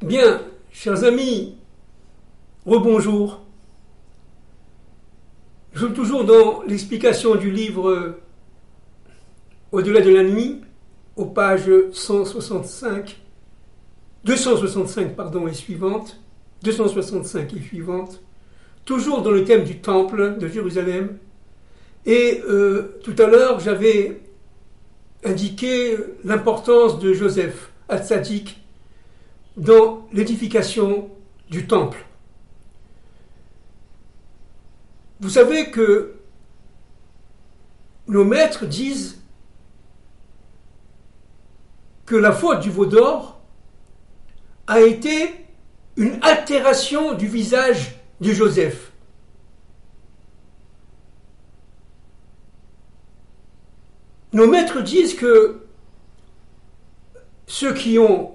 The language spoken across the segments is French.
Bien, chers amis, rebonjour. Je suis toujours dans l'explication du livre Au-delà de la nuit, aux pages 265 et suivantes, 265 et suivantes, toujours dans le thème du temple de Jérusalem. Et tout à l'heure, j'avais indiqué l'importance de Joseph Hatzadik dans l'édification du temple. Vous savez que nos maîtres disent que la faute du veau d'or a été une altération du visage de Joseph. Nos maîtres disent que ceux qui ont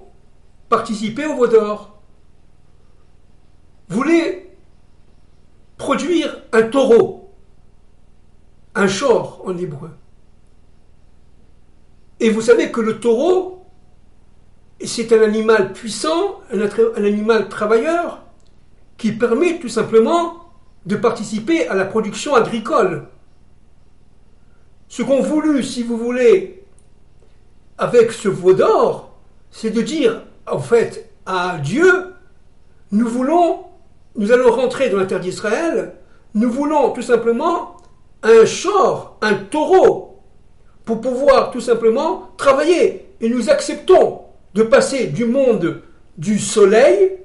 participé au veau d'or voulaient produire un taureau, un shor en hébreu. Et vous savez que le taureau, c'est un animal puissant, un animal travailleur, qui permet tout simplement de participer à la production agricole. Ce qu'ont voulu, si vous voulez, avec ce veau d'or, c'est de dire, en fait, à Dieu, nous allons rentrer dans la terre d'Israël, nous voulons tout simplement un shor, un taureau, pour pouvoir tout simplement travailler. Et nous acceptons de passer du monde du soleil,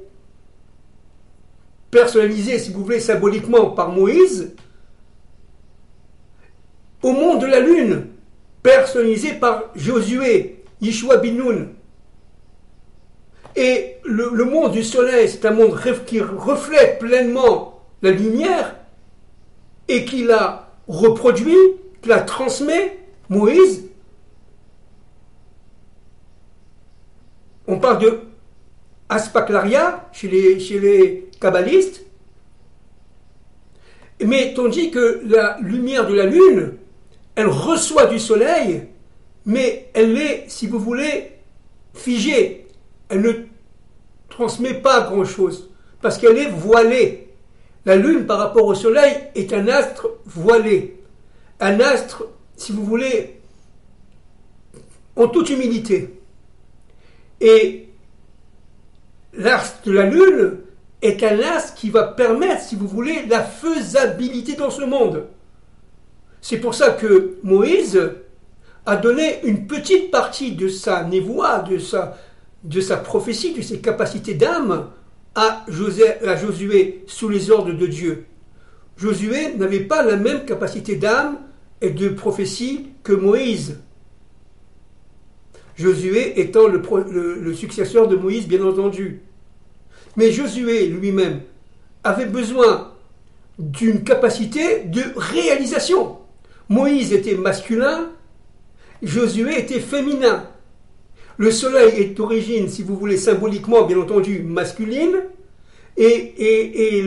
personnalisé, si vous voulez, symboliquement par Moïse, au monde de la lune, personnalisé par Josué, Yeshua bin Nun. Et le monde du soleil, c'est un monde qui reflète pleinement la lumière et qui la reproduit, qui la transmet, Moïse. On parle de Aspaklaria chez les kabbalistes. Mais tandis que la lumière de la lune, elle reçoit du soleil, mais elle est, si vous voulez, figée. Elle ne transmet pas grand-chose, parce qu'elle est voilée. La lune, par rapport au soleil, est un astre voilé. Un astre, si vous voulez, en toute humilité. Et l'astre de la lune est un astre qui va permettre, si vous voulez, la faisabilité dans ce monde. C'est pour ça que Moïse a donné une petite partie de sa névoie, de sa prophétie, de ses capacités d'âme à Josué sous les ordres de Dieu. Josué n'avait pas la même capacité d'âme et de prophétie que Moïse. Josué étant le successeur de Moïse, bien entendu. Mais Josué lui-même avait besoin d'une capacité de réalisation. Moïse était masculin, Josué était féminin. Le soleil est d'origine, si vous voulez, symboliquement, bien entendu, masculine, et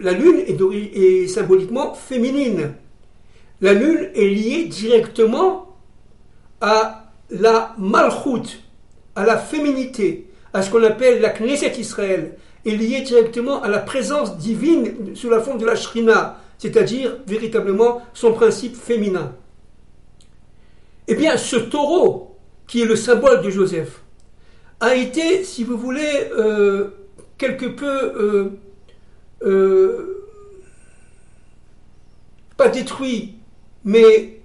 la lune est symboliquement féminine. La lune est liée directement à la malchoute, à la féminité, à ce qu'on appelle la Knesset Israël, est liée directement à la présence divine sous la forme de la Shrina, c'est-à-dire véritablement son principe féminin. Eh bien, ce taureau, qui est le symbole de Joseph, a été, si vous voulez, quelque peu, pas détruit, mais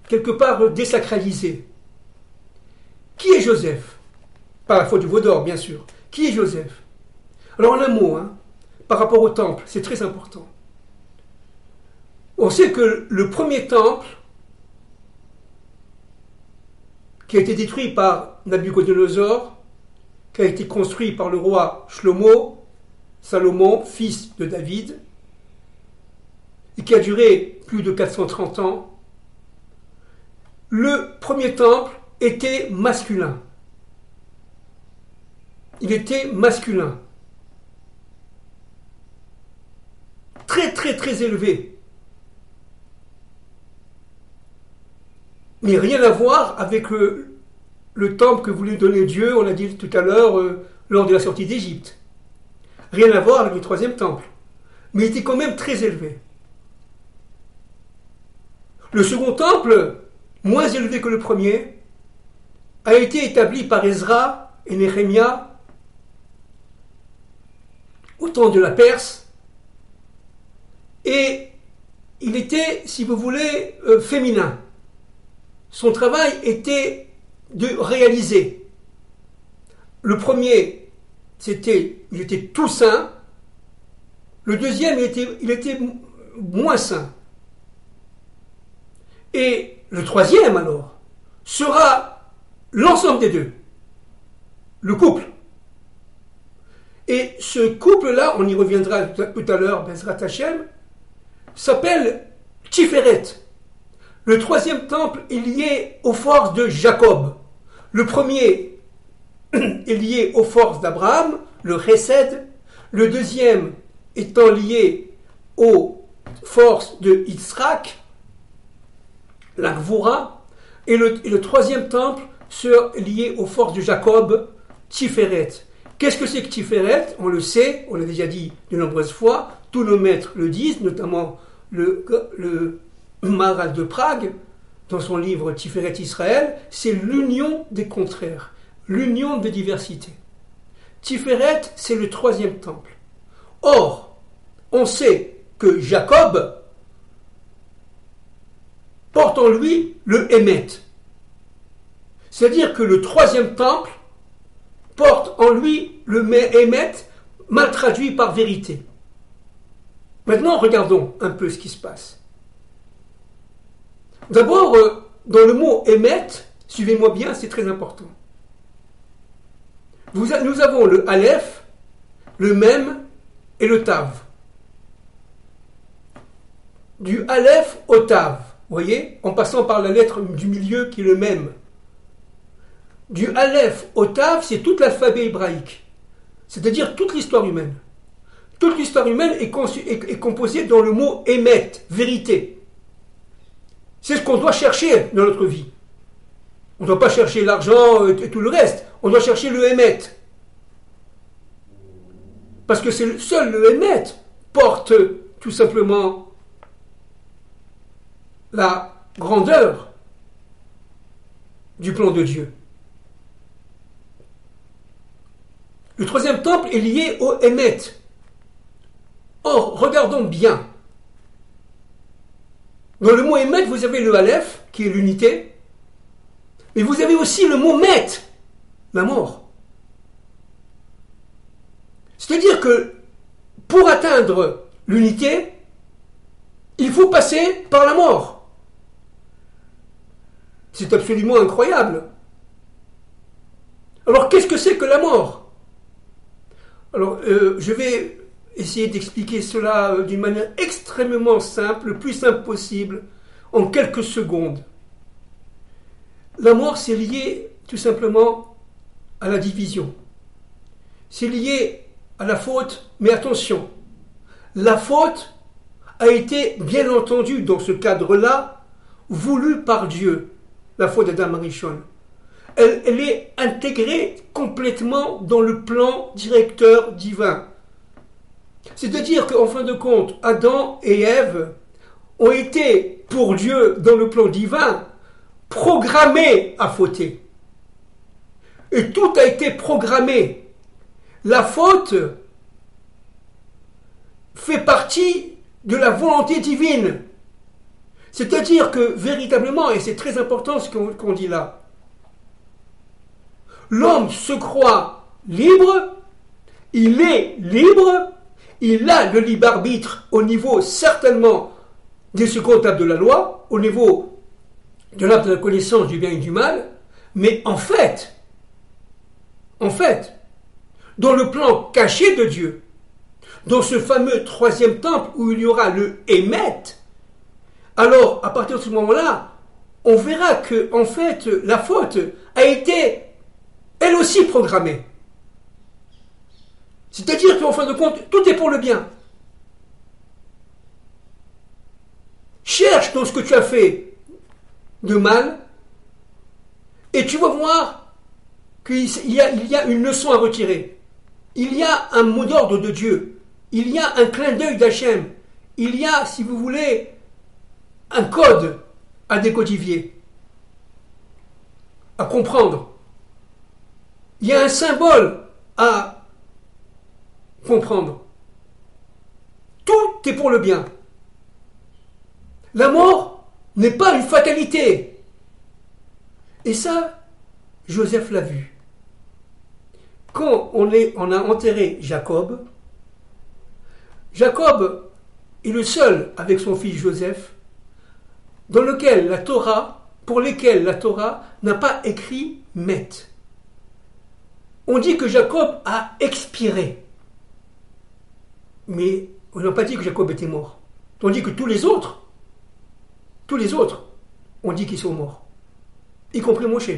quelque part désacralisé. Qui est Joseph? Par la faute du veau d'or, bien sûr. Qui est Joseph? Alors en un mot, par rapport au temple, c'est très important. On sait que le premier temple, qui a été détruit par Nabuchodonosor, qui a été construit par le roi Shlomo, Salomon, fils de David, et qui a duré plus de 430 ans, le premier temple était masculin. Il était masculin. Très, très, très élevé. Mais rien à voir avec le temple que voulait donner Dieu, on l'a dit tout à l'heure, lors de la sortie d'Égypte. Rien à voir avec le troisième temple. Mais il était quand même très élevé. Le second temple, moins élevé que le premier, a été établi par Ezra et Néhémia au temps de la Perse. Et il était, si vous voulez, féminin. Son travail était de réaliser. Le premier, il était tout saint. Le deuxième, il était moins saint. Et le troisième, alors, sera l'ensemble des deux. Le couple. Et ce couple-là, on y reviendra tout à l'heure, Bezrat Hashem, s'appelle Tiferet. Le troisième temple est lié aux forces de Jacob. Le premier est lié aux forces d'Abraham, le Chesed. Le deuxième étant lié aux forces de Yitzhak, la Gvura. Et le troisième temple sera lié aux forces de Jacob, Tiferet. Qu'est-ce que c'est que Tiferet? On le sait, on l'a déjà dit de nombreuses fois, tous nos maîtres le disent, notamment le Maharal de Prague, dans son livre Tiferet Israël, c'est l'union des contraires, l'union des diversités. Tiferet, c'est le troisième temple. Or, on sait que Jacob porte en lui le Hémet. C'est-à-dire que le troisième temple porte en lui le Hémet, mal traduit par vérité. Maintenant, regardons un peu ce qui se passe. D'abord, dans le mot Hémet, suivez-moi bien, c'est très important. Nous avons le Aleph, le Mem et le Tav. Du Aleph au Tav, vous voyez, en passant par la lettre du milieu qui est le Mem. Du Aleph au Tav, c'est tout l'alphabet hébraïque, c'est-à-dire toute l'histoire humaine. Toute l'histoire humaine est composée dans le mot Hémet, vérité. C'est ce qu'on doit chercher dans notre vie. On ne doit pas chercher l'argent et tout le reste. On doit chercher le Hémet. Parce que seul le Hémet porte tout simplement la grandeur du plan de Dieu. Le troisième temple est lié au Hémet. Or, regardons bien. Dans le mot Hémet, vous avez le Aleph, qui est l'unité, mais vous avez aussi le mot Met, la mort. C'est-à-dire que pour atteindre l'unité, il faut passer par la mort. C'est absolument incroyable. Alors, qu'est-ce que c'est que la mort? Alors, je vais essayer d'expliquer cela d'une manière extrêmement simple, le plus simple possible, en quelques secondes. La mort, c'est lié tout simplement à la division. C'est lié à la faute, mais attention, la faute a été, bien entendu, dans ce cadre-là, voulue par Dieu, la faute d'Adam Arishon. Elle est intégrée complètement dans le plan directeur divin. C'est-à-dire qu'en fin de compte, Adam et Ève ont été, pour Dieu, dans le plan divin, programmés à fauter. Et tout a été programmé. La faute fait partie de la volonté divine. C'est-à-dire que, véritablement, et c'est très important ce qu'on dit là, l'homme se croit libre, il est libre, il a le libre arbitre au niveau certainement des secondes tables de la loi, au niveau de l'arbre de la connaissance du bien et du mal, mais en fait, dans le plan caché de Dieu, dans ce fameux troisième temple où il y aura le Hémet, alors à partir de ce moment-là, on verra que en fait la faute a été elle aussi programmée. C'est-à-dire qu'en fin de compte, tout est pour le bien. Cherche dans ce que tu as fait de mal, et tu vas voir il y a une leçon à retirer. Il y a un mot d'ordre de Dieu. Il y a un clin d'œil d'Hachem. Il y a, si vous voulez, un code à décodifier, à comprendre. Il y a un symbole à comprendre. Tout est pour le bien. La mort n'est pas une fatalité. Et ça, Joseph l'a vu. Quand on a enterré Jacob, Jacob est le seul avec son fils Joseph pour lesquels la Torah n'a pas écrit Met. On dit que Jacob a expiré. Mais on n'a pas dit que Jacob était mort. On dit que tous les autres, on dit qu'ils sont morts. Y compris Moshe.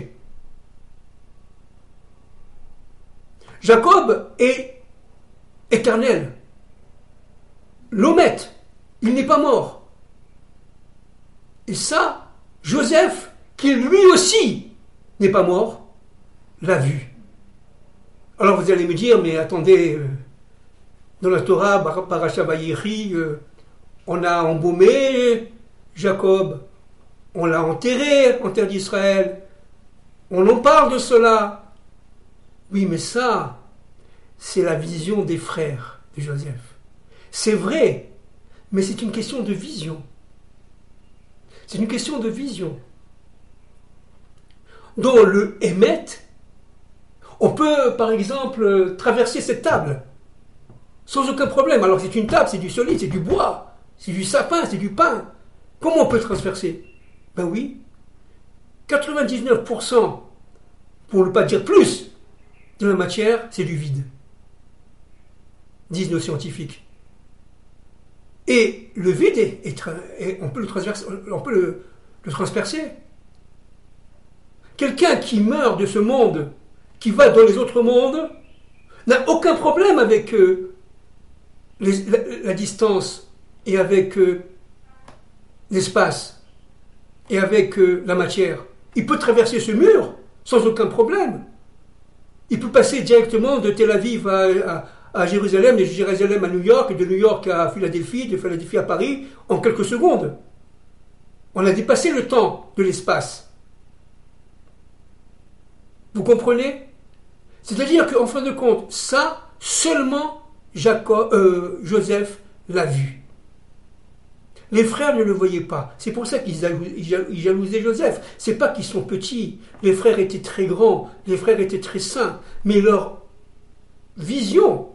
Jacob est éternel. L'Omet, il n'est pas mort. Et ça, Joseph, qui lui aussi n'est pas mort, l'a vu. Alors vous allez me dire, mais attendez, dans la Torah, Parashat Vayechi, on a embaumé Jacob, on l'a enterré en terre d'Israël, on en parle de cela. Oui, mais ça, c'est la vision des frères de Joseph. C'est vrai, mais c'est une question de vision. C'est une question de vision. Dans le Hémet, on peut, par exemple, traverser cette table sans aucun problème. Alors c'est une table, c'est du solide, c'est du bois, c'est du sapin, c'est du pain. Comment on peut transverser? Ben oui, 99%, pour ne pas dire plus, de la matière, c'est du vide, disent nos scientifiques. Et le vide, on peut le transpercer. Quelqu'un qui meurt de ce monde, qui va dans les autres mondes, n'a aucun problème avec la distance et avec l'espace et avec la matière. Il peut traverser ce mur sans aucun problème. Il peut passer directement de Tel Aviv à Jérusalem, de Jérusalem à New York, et de New York à Philadelphie, de Philadelphie à Paris, en quelques secondes. On a dépassé le temps de l'espace. Vous comprenez? C'est-à-dire qu'en fin de compte, ça, seulement Joseph l'a vu. Les frères ne le voyaient pas. C'est pour ça qu'ils jalousaient Joseph. C'est pas qu'ils sont petits. Les frères étaient très grands, les frères étaient très saints, mais leur vision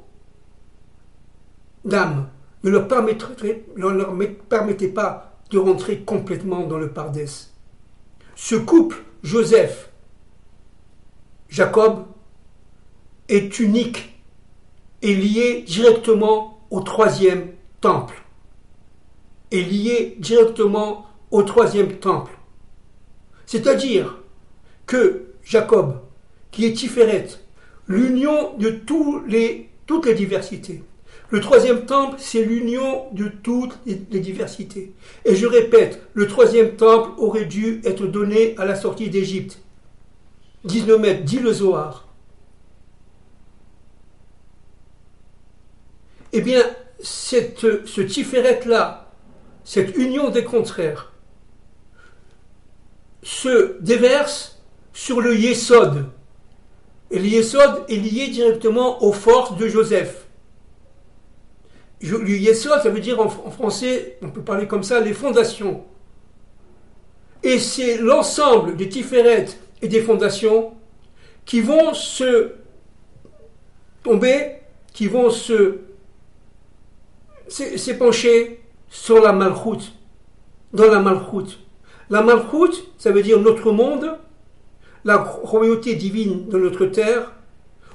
d'âme ne leur permettait pas de rentrer complètement dans le Pardès. Ce couple, Joseph-Jacob, est unique et lié directement au troisième temple. Est lié directement au troisième temple. C'est-à-dire que Jacob, qui est Tiferet, l'union de toutes les diversités. Le troisième temple, c'est l'union de toutes les diversités. Et je répète, le troisième temple aurait dû être donné à la sortie d'Égypte. 19 mètres, dit le Zohar. Eh bien, ce Tiferet-là, cette union des contraires, se déverse sur le Yesod. Et le Yesod est lié directement aux forces de Joseph. Le Yesod, ça veut dire en français, on peut parler comme ça, les fondations. Et c'est l'ensemble des Tiferet et des fondations qui vont se tomber, qui vont s'épancher sur la Malchut, dans la Malchut. La Malchut, ça veut dire notre monde, la royauté divine de notre terre,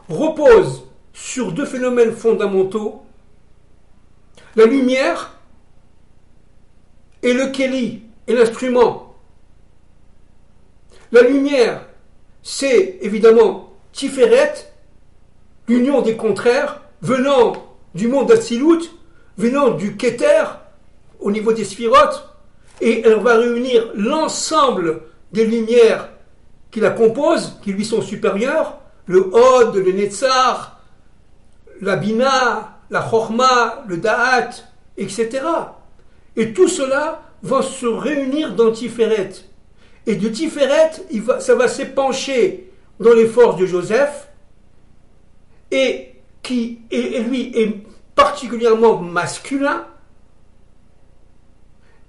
repose sur deux phénomènes fondamentaux, la lumière et le Keli, et l'instrument. La lumière, c'est évidemment Tiferet, l'union des contraires, venant du monde d'Atsilut, venant du Keter, au niveau des sphirotes, et elle va réunir l'ensemble des lumières qui la composent, qui lui sont supérieures, le Hod, le Netzar, la Bina, la Chorma, le Da'at, etc. Et tout cela va se réunir dans Tiferet. Et de Tiferet, ça va s'épancher dans les forces de Joseph, et lui est particulièrement masculin,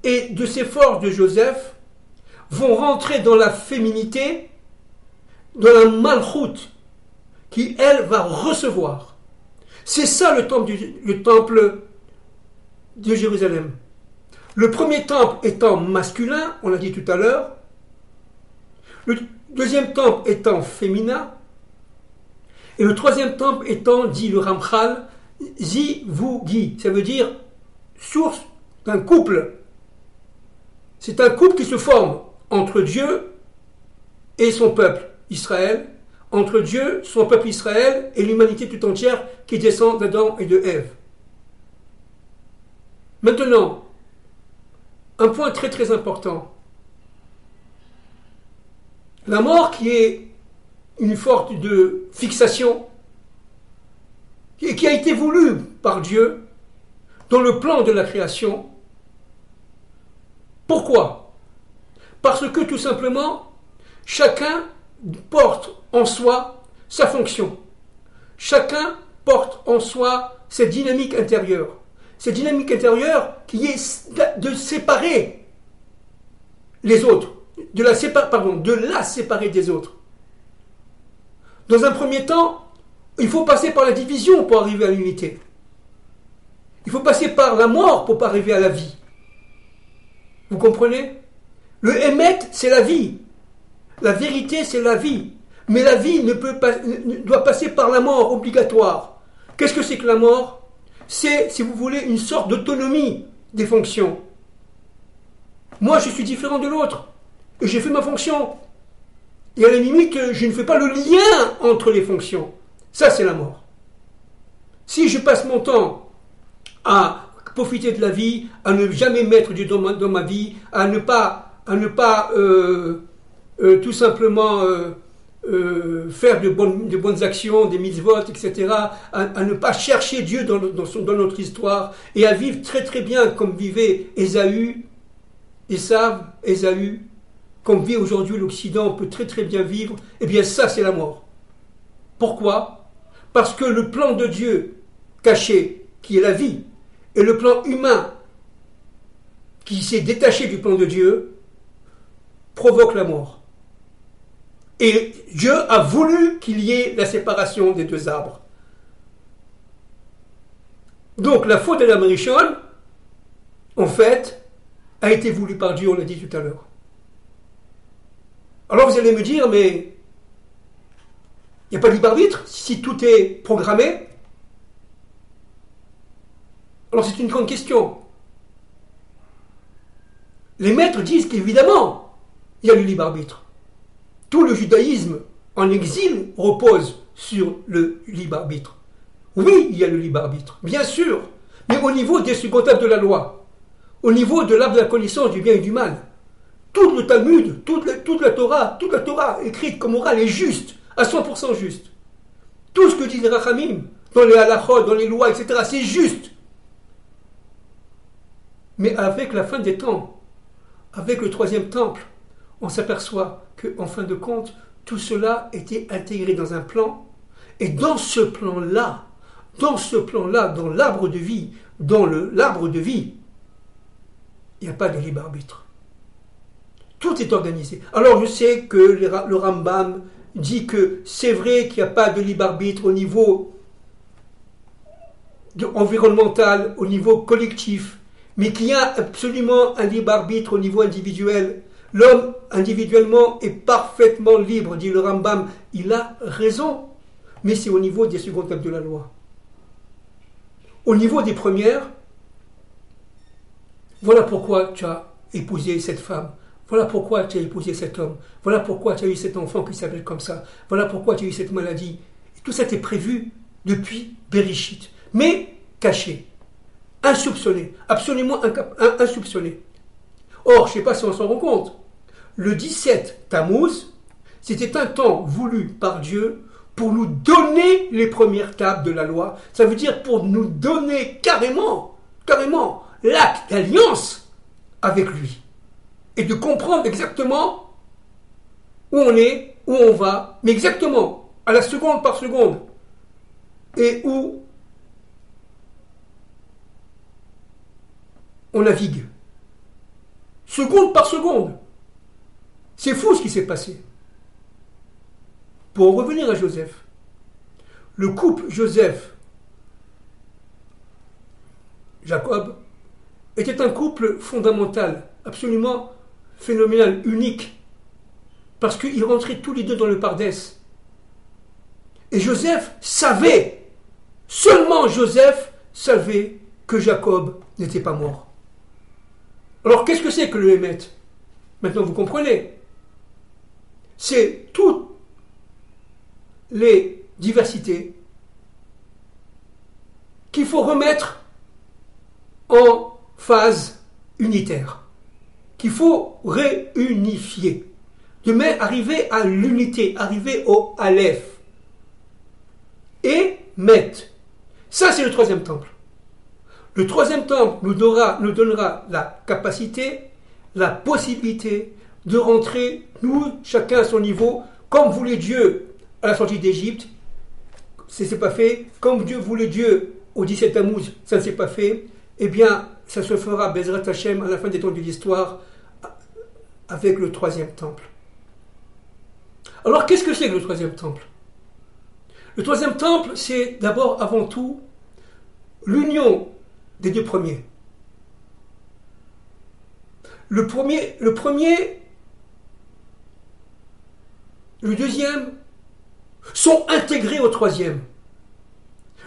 et de ces forces de Joseph vont rentrer dans la féminité, dans la malchoute, qui elle va recevoir. C'est ça le temple de Jérusalem. Le premier temple étant masculin, on l'a dit tout à l'heure, le deuxième temple étant féminin, et le troisième temple étant, dit le Ramchal, Zivugi, ça veut dire source d'un couple. C'est un couple qui se forme entre Dieu et son peuple, Israël, entre Dieu, son peuple Israël, et l'humanité tout entière qui descend d'Adam et de Ève. Maintenant, un point très très important. La mort qui est une forme de fixation, qui a été voulue par Dieu dans le plan de la création. Pourquoi ? Parce que tout simplement, chacun porte en soi sa fonction. Chacun porte en soi cette dynamique intérieure. Cette dynamique intérieure qui est de séparer les autres, de la séparer des autres. Dans un premier temps, il faut passer par la division pour arriver à l'unité. Il faut passer par la mort pour arriver à la vie. Vous comprenez ? Le Hémet, c'est la vie. La vérité, c'est la vie. Mais la vie doit passer par la mort obligatoire. Qu'est-ce que c'est que la mort ? C'est, si vous voulez, une sorte d'autonomie des fonctions. Moi, je suis différent de l'autre. Et j'ai fait ma fonction. Et à la limite, je ne fais pas le lien entre les fonctions. Ça, c'est la mort. Si je passe mon temps à profiter de la vie, à ne jamais mettre Dieu dans ma vie, à ne pas tout simplement faire de bonnes actions, des mitzvot, etc., à ne pas chercher Dieu dans notre histoire, et à vivre très très bien comme vivait Ésaü, comme vit aujourd'hui l'Occident, on peut très très bien vivre, eh bien ça c'est la mort. Pourquoi ? Parce que le plan de Dieu caché, qui est la vie, et le plan humain, qui s'est détaché du plan de Dieu, provoque la mort. Et Dieu a voulu qu'il y ait la séparation des deux arbres. Donc la faute d'Adam Rishon, en fait, a été voulue par Dieu, on l'a dit tout à l'heure. Alors vous allez me dire, mais il n'y a pas de libre arbitre si tout est programmé. Alors c'est une grande question. Les maîtres disent qu'évidemment, il y a le libre arbitre. Tout le judaïsme en exil repose sur le libre arbitre. Oui, il y a le libre arbitre, bien sûr, mais au niveau des supportables de la loi, au niveau de l'arbre de la connaissance du bien et du mal. Tout le Talmud, toute la Torah écrite comme orale est juste, à 100% juste. Tout ce que disent les Rachamim, dans les halachot, dans les lois, etc., c'est juste. Mais avec la fin des temps, avec le troisième temple, on s'aperçoit qu'en fin de compte, tout cela était intégré dans un plan, et dans ce plan-là, dans l'arbre de vie, il n'y a pas de libre arbitre. Tout est organisé. Alors je sais que le Rambam dit que c'est vrai qu'il n'y a pas de libre arbitre au niveau environnemental, au niveau collectif, mais qu'il y a absolument un libre arbitre au niveau individuel. L'homme individuellement est parfaitement libre, dit le Rambam. Il a raison, mais c'est au niveau des secondes tables de la loi. Au niveau des premières, voilà pourquoi tu as épousé cette femme. Voilà pourquoi tu as épousé cet homme. Voilà pourquoi tu as eu cet enfant qui s'appelle comme ça. Voilà pourquoi tu as eu cette maladie. Et tout ça était prévu depuis Bereshit. Mais caché, insoupçonné, absolument insoupçonné. Or, je ne sais pas si on s'en rend compte, le 17 Tammuz, c'était un temps voulu par Dieu pour nous donner les premières tables de la loi. Ça veut dire pour nous donner carrément l'acte d'alliance avec lui. Et de comprendre exactement où on est, où on va, mais exactement, à la seconde par seconde. Et où on navigue. Seconde par seconde. C'est fou ce qui s'est passé. Pour en revenir à Joseph, le couple Joseph-Jacob était un couple fondamental, absolument phénoménal, unique, parce qu'ils rentraient tous les deux dans le Pardès. Et Joseph savait, seulement Joseph savait que Jacob n'était pas mort. Alors qu'est-ce que c'est que le Hémet? Maintenant vous comprenez. C'est toutes les diversités qu'il faut remettre en phase unitaire, qu'il faut réunifier, arriver à l'unité, arriver au Aleph. Et Met. Ça, c'est le troisième temple. Le troisième temple nous donnera la capacité, la possibilité de rentrer, nous, chacun à son niveau, comme voulait Dieu à la sortie d'Égypte, ça ne s'est pas fait. Comme Dieu voulait Dieu au 17 Tammuz, ça ne s'est pas fait. Eh bien, ça se fera, Bezrat Hashem, à la fin des temps de l'histoire, avec le troisième temple. Alors, qu'est-ce que c'est que le troisième temple? Le troisième temple, c'est d'abord, avant tout, l'union des deux premiers. Le deuxième, sont intégrés au troisième.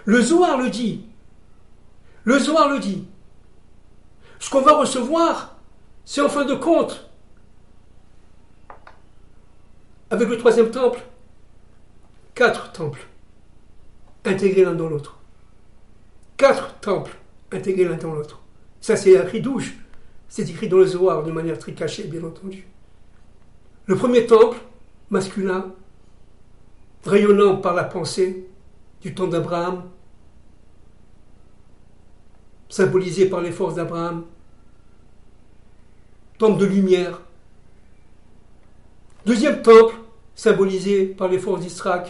Le Zohar le dit. Ce qu'on va recevoir, c'est en fin de compte, avec le troisième temple, 4 temples intégrés l'un dans l'autre. 4 temples intégrés l'un dans l'autre. Ça, c'est un ridouche. C'est écrit dans le Zohar de manière très cachée, bien entendu. Le premier temple, masculin, rayonnant par la pensée du temps d'Abraham, symbolisé par les forces d'Abraham, temple de lumière. Deuxième temple, symbolisé par les forces d'Israël,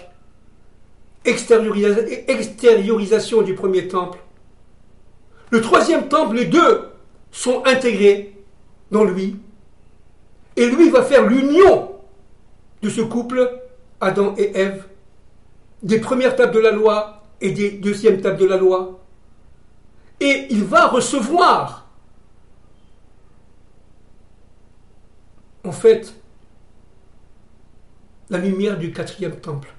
extériorisation du premier temple. Le troisième temple, les deux sont intégrés dans lui, et lui va faire l'union de ce couple, Adam et Ève, des premières tables de la loi et des deuxièmes tables de la loi. Et il va recevoir, en fait, la lumière du quatrième temple.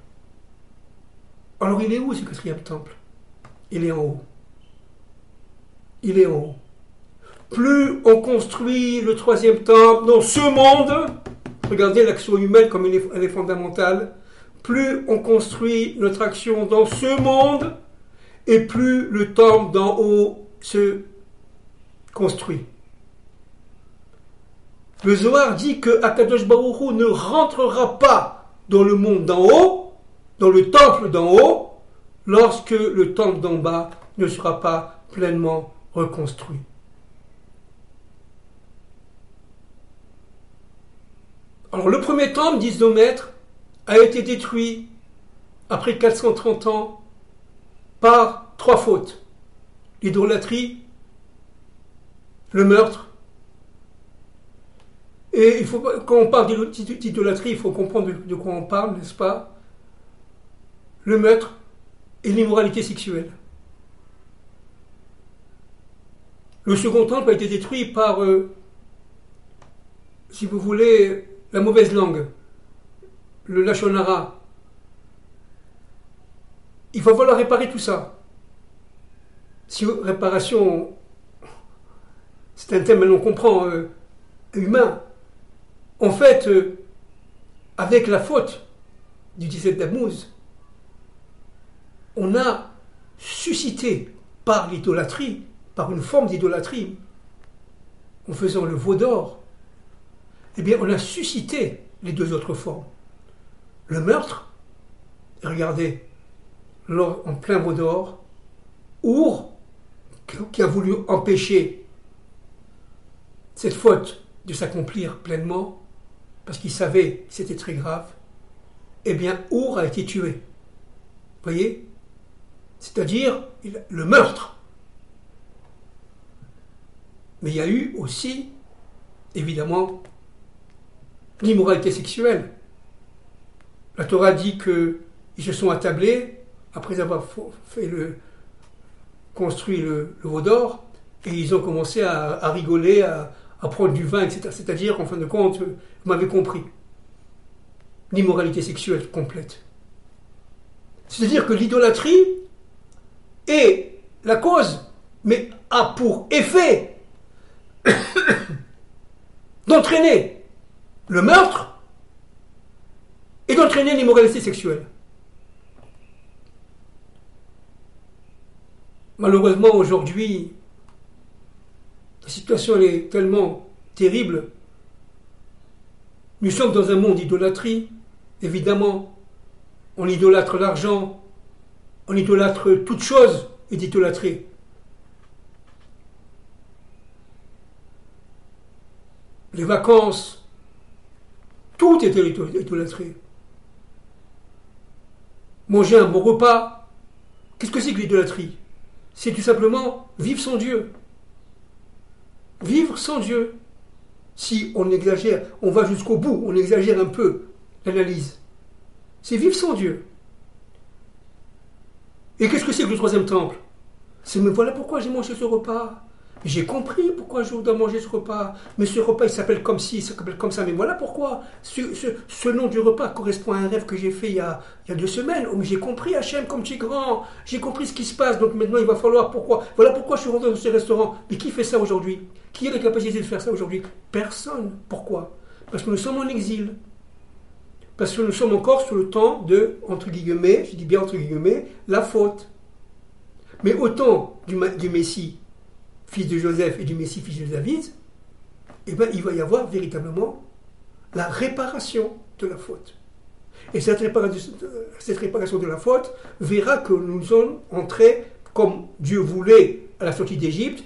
Alors il est où ce quatrième temple? Il est en haut. Il est en haut. Plus on construit le troisième temple dans ce monde, regardez l'action humaine comme elle est fondamentale, plus on construit notre action dans ce monde, et plus le temple d'en haut se construit. Le Zohar dit que Akadosh Baruch Hu ne rentrera pas dans le monde d'en haut, dans le temple d'en haut, lorsque le temple d'en bas ne sera pas pleinement reconstruit. Alors le premier temple, disent nos maîtres, a été détruit après 430 ans par 3 fautes. L'idolâtrie, le meurtre, et quand on parle d'idolâtrie, il faut comprendre de quoi on parle, n'est-ce pas? Le meurtre et l'immoralité sexuelle. Le second temple a été détruit par, si vous voulez, la mauvaise langue, le lashon hara. Il va falloir réparer tout ça. Si réparation, c'est un thème, on comprend, humain. En fait, avec la faute du 17 Tammuz, on a suscité par l'idolâtrie, par une forme d'idolâtrie, en faisant le veau d'or, eh bien, on a suscité les 2 autres formes. Le meurtre Et regardez, en plein veau d'or, Our, qui a voulu empêcher cette faute de s'accomplir pleinement, parce qu'il savait que c'était très grave, eh bien, Our a été tué. Vous voyez? C'est-à-dire le meurtre. Mais il y a eu aussi, évidemment, l'immoralité sexuelle. La Torah dit qu'ils se sont attablés, après avoir construit le veau d'or, et ils ont commencé à rigoler, à prendre du vin, etc. C'est-à-dire, en fin de compte, vous m'avez compris, l'immoralité sexuelle complète. C'est-à-dire que l'idolâtrie est la cause, mais a pour effet d'entraîner le meurtre et d'entraîner l'immoralité sexuelle. Malheureusement, aujourd'hui, la situation elle est tellement terrible. Nous sommes dans un monde d'idolâtrie, évidemment. On idolâtre l'argent, on idolâtre toute chose est idolâtrée. Les vacances, tout est idolâtré. Manger un bon repas, qu'est-ce que c'est que l'idolâtrie? C'est tout simplement vivre sans Dieu. Vivre sans Dieu. Si on exagère, on va jusqu'au bout, on exagère un peu l'analyse. C'est vivre sans Dieu. Et qu'est-ce que c'est que le troisième temple? C'est, mais voilà pourquoi j'ai mangé ce repas. J'ai compris pourquoi je dois manger ce repas. Mais ce repas, il s'appelle comme ci, il s'appelle comme ça. Mais voilà pourquoi. Ce nom du repas correspond à un rêve que j'ai fait il y a 2 semaines. Oh, mais j'ai compris, Hachem, comme tu es grand. J'ai compris ce qui se passe. Donc maintenant, il va falloir pourquoi. Voilà pourquoi je suis rentré dans ce restaurant. Mais qui fait ça aujourd'hui? Qui a la capacité de faire ça aujourd'hui? Personne. Pourquoi? Parce que nous sommes en exil. Parce que nous sommes encore sous le temps de, entre guillemets, je dis bien entre guillemets, la faute. Mais au temps du Messie, fils de Joseph, et du Messie, fils de David, eh bien, il va y avoir véritablement la réparation de la faute. Et cette réparation de la faute verra que nous sommes entrés, comme Dieu voulait à la sortie d'Égypte,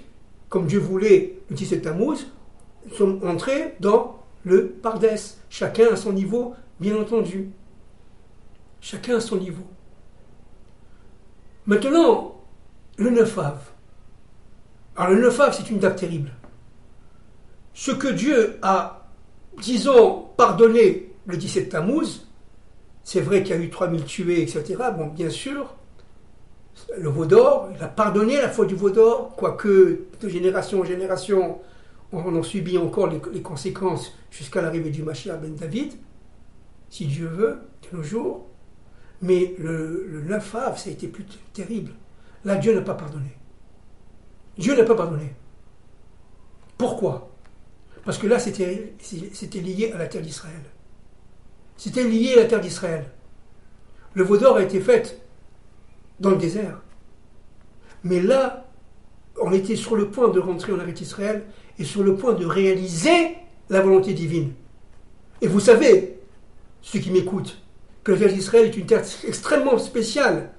comme Dieu voulait le 17 Tammuz, nous sommes entrés dans le Pardès, chacun à son niveau, bien entendu. Chacun à son niveau. Maintenant, le 9 Av. Alors le 9 Av, c'est une date terrible. Ce que Dieu a, disons, pardonné le 17 Tammuz, c'est vrai qu'il y a eu 3000 tués, etc. Bon, bien sûr, le veau d'or, il a pardonné la faute du veau d'or, quoique de génération en génération, on en subit encore les conséquences jusqu'à l'arrivée du Mashiach ben David, si Dieu veut, de nos jours. Mais le 9 Av, ça a été plus terrible. Là, Dieu n'a pas pardonné. Dieu n'a pas pardonné. Pourquoi? Parce que là, c'était lié à la terre d'Israël. C'était lié à la terre d'Israël. Le veau d'or a été fait dans le désert. Mais là, on était sur le point de rentrer en Eretz Israël et sur le point de réaliser la volonté divine. Et vous savez, ceux qui m'écoutent, que la terre d'Israël est une terre extrêmement spéciale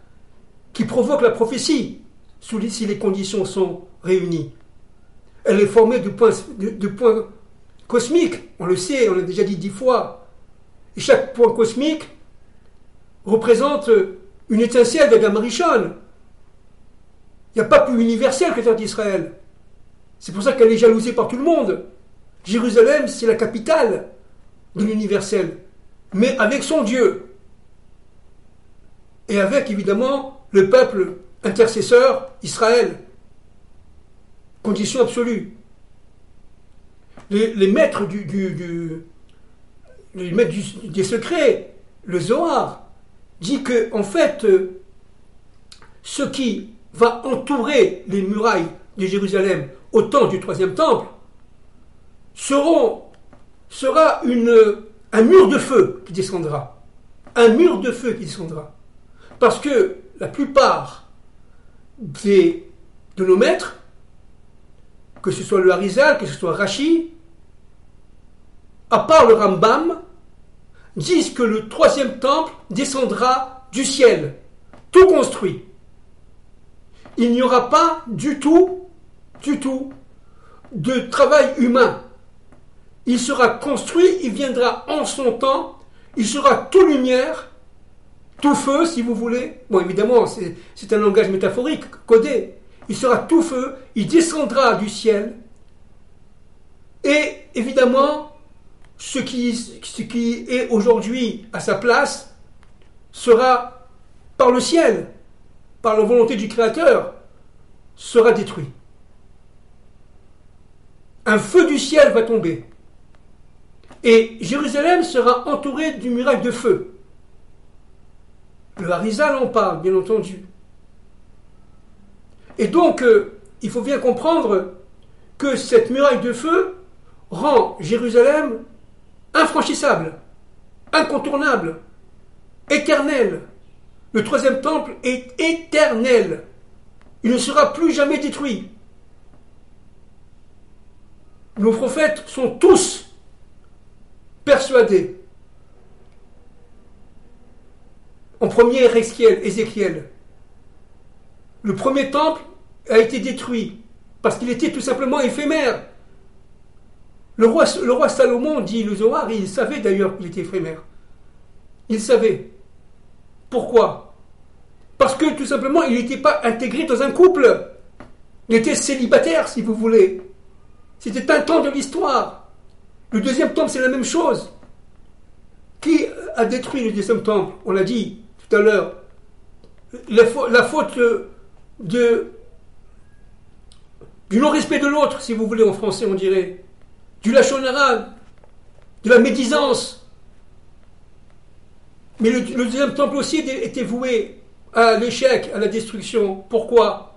qui provoque la prophétie si les conditions sont réunies. Elle est formée de points cosmiques, on le sait, on l'a déjà dit 10 fois. Et chaque point cosmique représente une étincelle d'Adam Rishon. Il n'y a pas plus universel que la terre d'Israël. C'est pour ça qu'elle est jalousée par tout le monde. Jérusalem, c'est la capitale de l'universel, mais avec son Dieu. Et avec, évidemment, le peuple intercesseur, Israël. Condition absolue. Les maîtres des secrets, le Zohar, dit que, en fait, ce qui va entourer les murailles de Jérusalem au temps du troisième temple sera un mur de feu qui descendra. Un mur de feu qui descendra. Parce que la plupart de nos maîtres, que ce soit le Harizal, que ce soit Rashi, à part le Rambam, disent que le troisième temple descendra du ciel, tout construit. Il n'y aura pas du tout de travail humain. Il sera construit, il viendra en son temps, il sera tout lumière, tout feu si vous voulez. Bon, évidemment, c'est un langage métaphorique, codé. Il sera tout feu, il descendra du ciel. Et évidemment, ce qui est aujourd'hui à sa place sera par le ciel, par la volonté du Créateur, sera détruit. Un feu du ciel va tomber. Et Jérusalem sera entourée d'une muraille de feu. Le Harizal en parle, bien entendu. Et donc, il faut bien comprendre que cette muraille de feu rend Jérusalem infranchissable, incontournable, éternel. Le troisième temple est éternel. Il ne sera plus jamais détruit. Nos prophètes sont tous persuadés. En premier, Ézéchiel. Le premier temple a été détruit parce qu'il était tout simplement éphémère. Le roi Salomon, dit le Zohar, il savait d'ailleurs qu'il était éphémère. Il savait. Pourquoi? Parce que tout simplement, il n'était pas intégré dans un couple. Il était célibataire, si vous voulez. C'était un temps de l'histoire. Le deuxième temple, c'est la même chose. Qui a détruit le deuxième temple? On l'a dit tout à l'heure. La faute du non-respect de l'autre, si vous voulez, en français, on dirait. Du lachon hara, de la médisance. Mais le deuxième temple aussi était voué à l'échec, à la destruction. Pourquoi?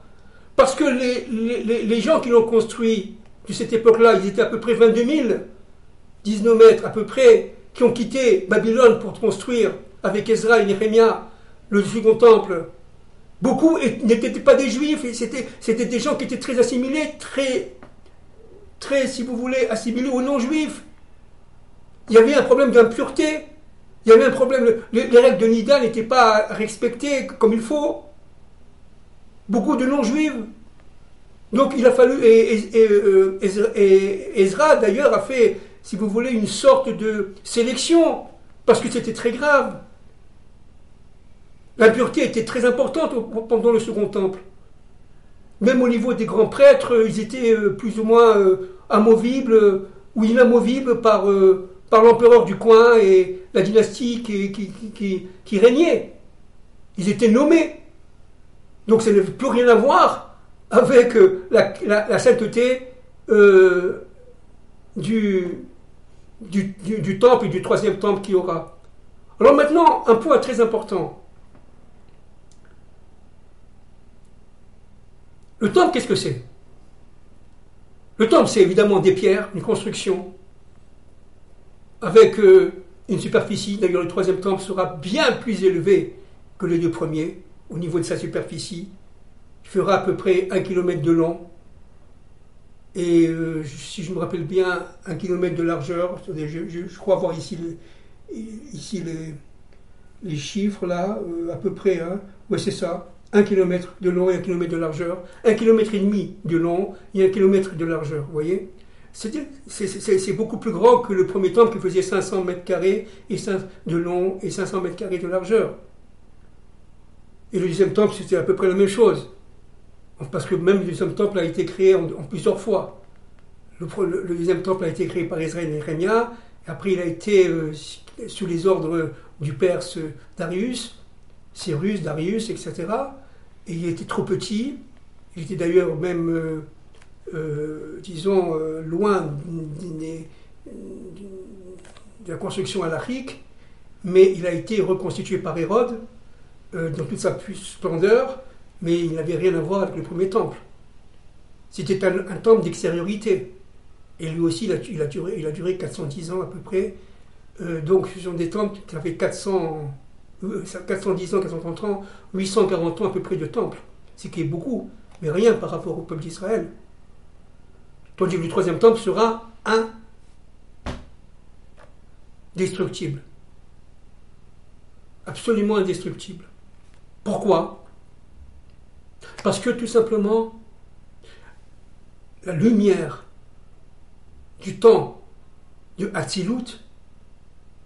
Parce que les gens qui l'ont construit de cette époque-là, ils étaient à peu près 22 000, 19 mètres à peu près, qui ont quitté Babylone pour construire avec Ezra et Néhémia le second temple. Beaucoup n'étaient pas des juifs, c'était des gens qui étaient très assimilés, très, si vous voulez, assimilés aux non-juifs. Il y avait un problème d'impureté, il y avait un problème, les règles de Nida n'étaient pas respectées comme il faut. Beaucoup de non-juifs. Donc il a fallu, et Ezra d'ailleurs a fait, si vous voulez, une sorte de sélection, parce que c'était très grave. L'impureté était très importante pendant le second temple. Même au niveau des grands prêtres, ils étaient plus ou moins amovibles ou inamovibles par l'empereur du coin et la dynastie qui régnait. Ils étaient nommés. Donc ça n'avait plus rien à voir avec la sainteté du temple et du troisième temple qu'il y aura. Alors maintenant, un point très important. Le temple, qu'est-ce que c'est? Le temple, c'est évidemment des pierres, une construction, avec une superficie. D'ailleurs, le troisième temple sera bien plus élevé que les deux premiers, au niveau de sa superficie. Il fera à peu près 1 km de long, et si je me rappelle bien, 1 km de largeur. Je crois voir ici les chiffres, là, à peu près. Hein. Oui, c'est ça. 1 km de long et 1 km de largeur, 1,5 km de long et 1 km de largeur, vous voyez? C'est beaucoup plus grand que le premier temple qui faisait 500 mètres carrés de long et 500 mètres carrés de largeur. Et le deuxième temple, c'était à peu près la même chose. Parce que même le deuxième temple a été créé en plusieurs fois. Le deuxième temple a été créé par Ezra et Néhémia, et après il a été sous les ordres du Perse Darius, Cyrus, Darius, etc. Et il était trop petit. Il était d'ailleurs même, disons, loin de la construction halachique, mais il a été reconstitué par Hérode dans toute sa splendeur, mais il n'avait rien à voir avec le premier temple. C'était un temple d'extériorité. Et lui aussi, il a duré 410 ans à peu près. Donc, ce sont des temples qui avaient 410 ans, 430 ans, 840 ans à peu près de temple. C'est qui est beaucoup, mais rien par rapport au peuple d'Israël. Tandis que le troisième temple sera indestructible. absolument indestructible. Pourquoi? Parce que tout simplement, la lumière du temps de Hatzilut,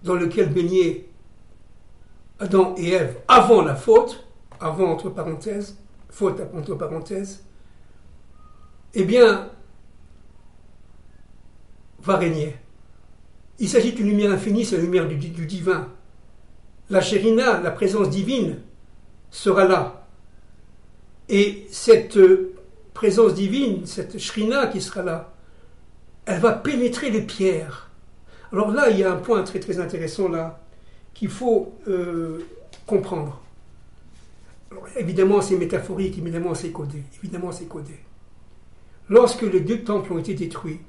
dans lequel baignaient Adam et Ève avant la faute, avant entre parenthèses, faute entre parenthèses, eh bien, va régner. Il s'agit d'une lumière infinie, c'est la lumière du divin. La Shérina, la présence divine, sera là. Et cette présence divine, cette Shrina qui sera là, elle va pénétrer les pierres. Alors là, il y a un point très très intéressant là, qu'il faut comprendre. Alors, évidemment, c'est métaphorique, évidemment, c'est codé. Lorsque les deux temples ont été détruits,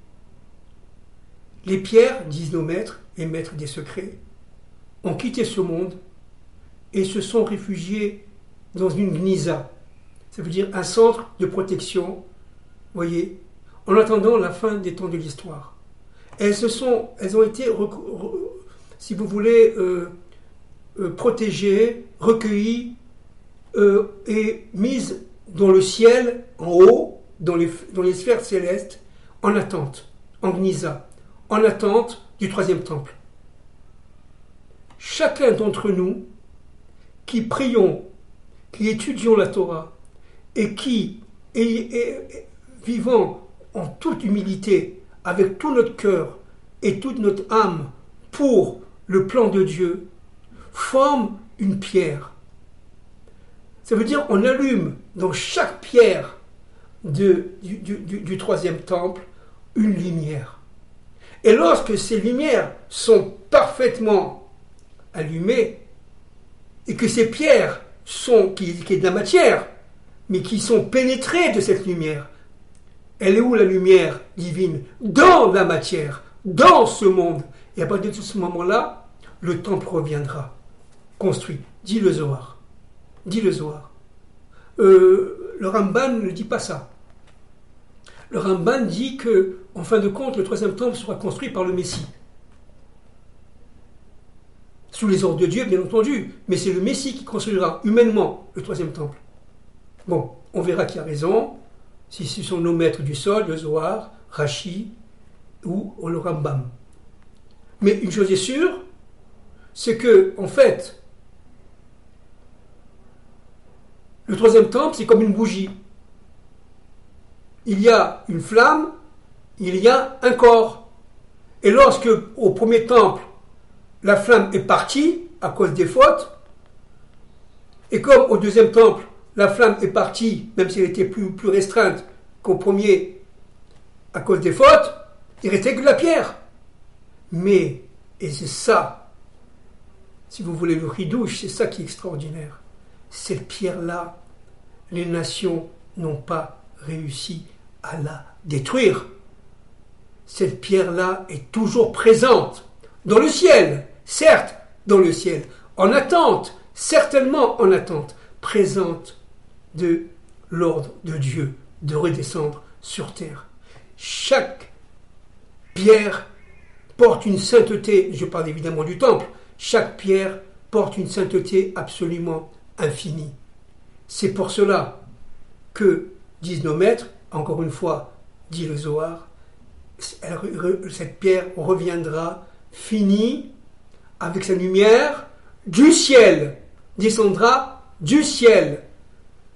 les pierres, disent nos maîtres, et maîtres des secrets, ont quitté ce monde et se sont réfugiés dans une gnisa. Ça veut dire un centre de protection, voyez, en attendant la fin des temps de l'histoire. Elles ont été, si vous voulez, protégées, recueillies et mises dans le ciel, en haut, dans les sphères célestes, en attente, en gnisa, en attente du troisième temple. Chacun d'entre nous qui prions, qui étudions la Torah et qui, vivant en toute humilité, avec tout notre cœur et toute notre âme pour le plan de Dieu, forme une pierre. Ça veut dire on allume dans chaque pierre du troisième temple une lumière. Et lorsque ces lumières sont parfaitement allumées, et que ces pierres qui est de la matière, mais qui sont pénétrées de cette lumière, elle est où la lumière divine? Dans la matière, dans ce monde. Et à partir de ce moment-là, le temple reviendra, construit. Dit le Zohar. Le Ramban ne dit pas ça. Le Ramban dit que, en fin de compte, le troisième temple sera construit par le Messie. Sous les ordres de Dieu, bien entendu, mais c'est le Messie qui construira humainement le troisième temple. Bon, on verra qui a raison, si ce sont nos maîtres du sol, le Zohar, Rashi ou le Rambam. Mais une chose est sûre, c'est que, en fait, le troisième temple, c'est comme une bougie. Il y a une flamme, il y a un corps. Et lorsque, au premier temple, la flamme est partie à cause des fautes, et comme au deuxième temple, la flamme est partie, même si elle était plus restreinte qu'au premier, à cause des fautes, il restait que de la pierre. Mais, et c'est ça, si vous voulez le ridouche, c'est ça qui est extraordinaire. Cette pierre-là, les nations n'ont pas réussi à la détruire. Cette pierre-là est toujours présente dans le ciel, certes, dans le ciel, en attente, certainement en attente, présente de l'ordre de Dieu de redescendre sur terre. Chaque pierre porte une sainteté, je parle évidemment du temple, chaque pierre porte une sainteté absolument infinie. C'est pour cela que, disent nos maîtres, encore une fois, dit le Zohar, cette pierre reviendra finie avec sa lumière du ciel, descendra du ciel.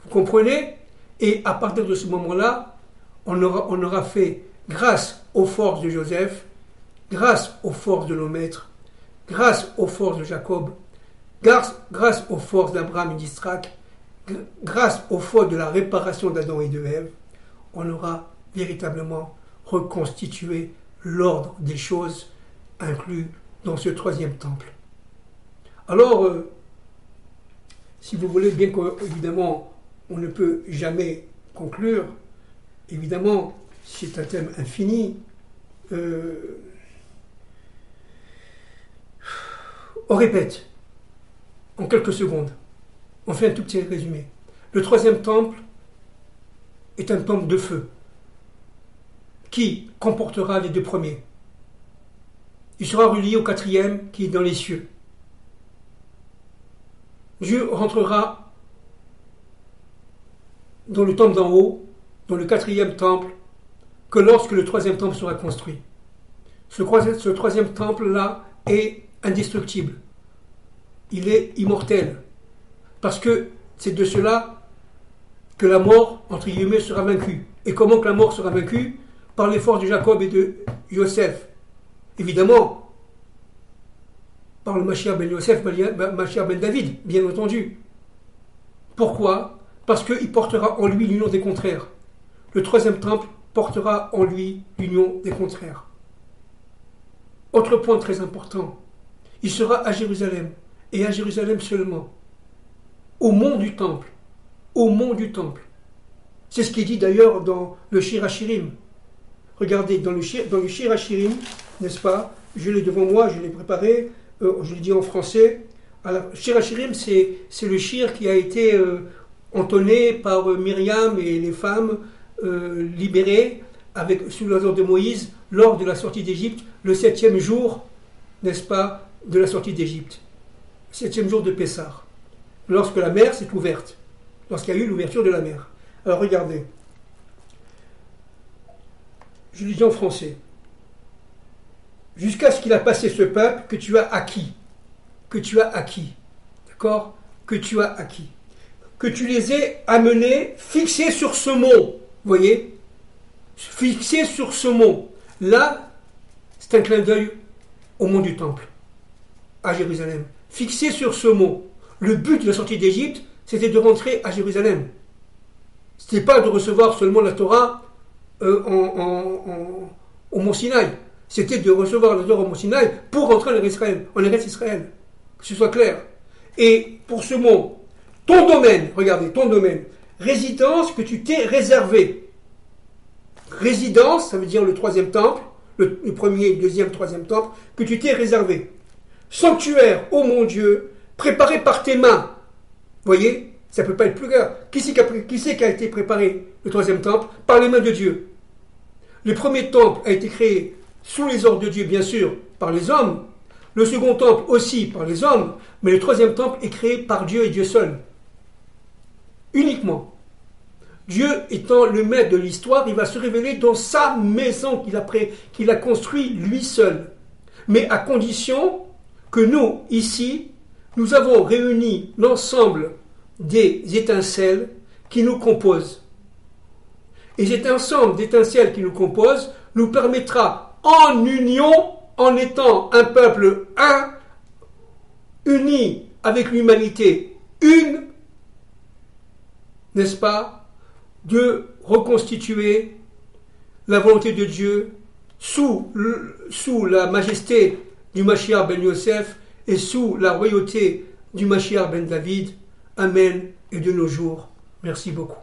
Vous comprenez? Et à partir de ce moment-là, on aura fait, grâce aux forces de Joseph, grâce aux forces de nos maîtres, grâce aux forces de Jacob, grâce aux forces d'Abraham et d'Isaac, grâce aux forces de la réparation d'Adam et de Ève, on aura véritablement reconstitué l'ordre des choses inclus dans ce troisième temple. Alors, si vous voulez, bien qu'évidemment, on ne peut jamais conclure, évidemment, c'est un thème infini, on répète, en quelques secondes, on fait un tout petit résumé. Le troisième temple est un temple de feu qui comportera les deux premiers. Il sera relié au quatrième qui est dans les cieux. Dieu rentrera dans le temple d'en haut, dans le 4e temple, que lorsque le 3e temple sera construit. Ce 3e temple-là est indestructible. Il est immortel. Parce que c'est de cela que la mort, entre guillemets, sera vaincue. Et comment que la mort sera vaincue? Par l'effort de Jacob et de Yosef. Évidemment, par le Mashiach ben Yosef, Mashiach ben David, bien entendu. Pourquoi? Parce qu'il portera en lui l'union des contraires. Le 3e temple portera en lui l'union des contraires. Autre point très important, il sera à Jérusalem, et à Jérusalem seulement, au mont du temple, au mont du temple. C'est ce qui est dit d'ailleurs dans le Shir HaShirim. Regardez, dans le Shir HaShirim, n'est-ce pas? Je l'ai devant moi, je l'ai préparé, je l'ai dit en français. Alors, Shir HaShirim, c'est le shir qui a été entonné par Myriam et les femmes libérées sous l'ordre de Moïse lors de la sortie d'Égypte, le 7e jour, n'est-ce pas, de la sortie d'Égypte. 7e jour de Pessah, lorsque la mer s'est ouverte, lorsqu'il y a eu l'ouverture de la mer. Alors regardez, je le dis en français. Jusqu'à ce qu'il a passé ce peuple que tu as acquis. D'accord? Que tu as acquis. Que tu les aies amenés, fixés sur ce mont. Vous voyez? Fixés sur ce mont. Là, c'est un clin d'œil au mont du Temple, à Jérusalem. Fixés sur ce mont. Le but de la sortie d'Égypte, c'était de rentrer à Jérusalem. Ce n'était pas de recevoir seulement la Torah au mont Sinaï. C'était de recevoir la Torah au mont Sinaï pour rentrer en Eretz Israël. Que ce soit clair. Et pour ce mont, ton domaine, regardez, ton domaine, résidence que tu t'es réservé. Résidence, ça veut dire le 3e temple, le 1er, 2e, 3e temple, que tu t'es réservé. Sanctuaire, ô mon Dieu, préparé par tes mains. Vous voyez? Ça ne peut pas être plus clair. Qui c'est qui a été préparé, le 3e temple? Par les mains de Dieu. Le premier temple a été créé sous les ordres de Dieu, bien sûr, par les hommes. Le second temple aussi par les hommes. Mais le 3e temple est créé par Dieu et Dieu seul. Uniquement. Dieu étant le maître de l'histoire, il va se révéler dans sa maison qu'il a construite lui seul. Mais à condition que nous, ici, nous avons réuni l'ensemble des étincelles qui nous composent. Et cet ensemble d'étincelles qui nous composent nous permettra, en union, en étant un peuple un, uni avec l'humanité une, n'est-ce pas, de reconstituer la volonté de Dieu sous la majesté du Mashiach ben Yosef et sous la royauté du Mashiach ben David. Amen et de nos jours. Merci beaucoup.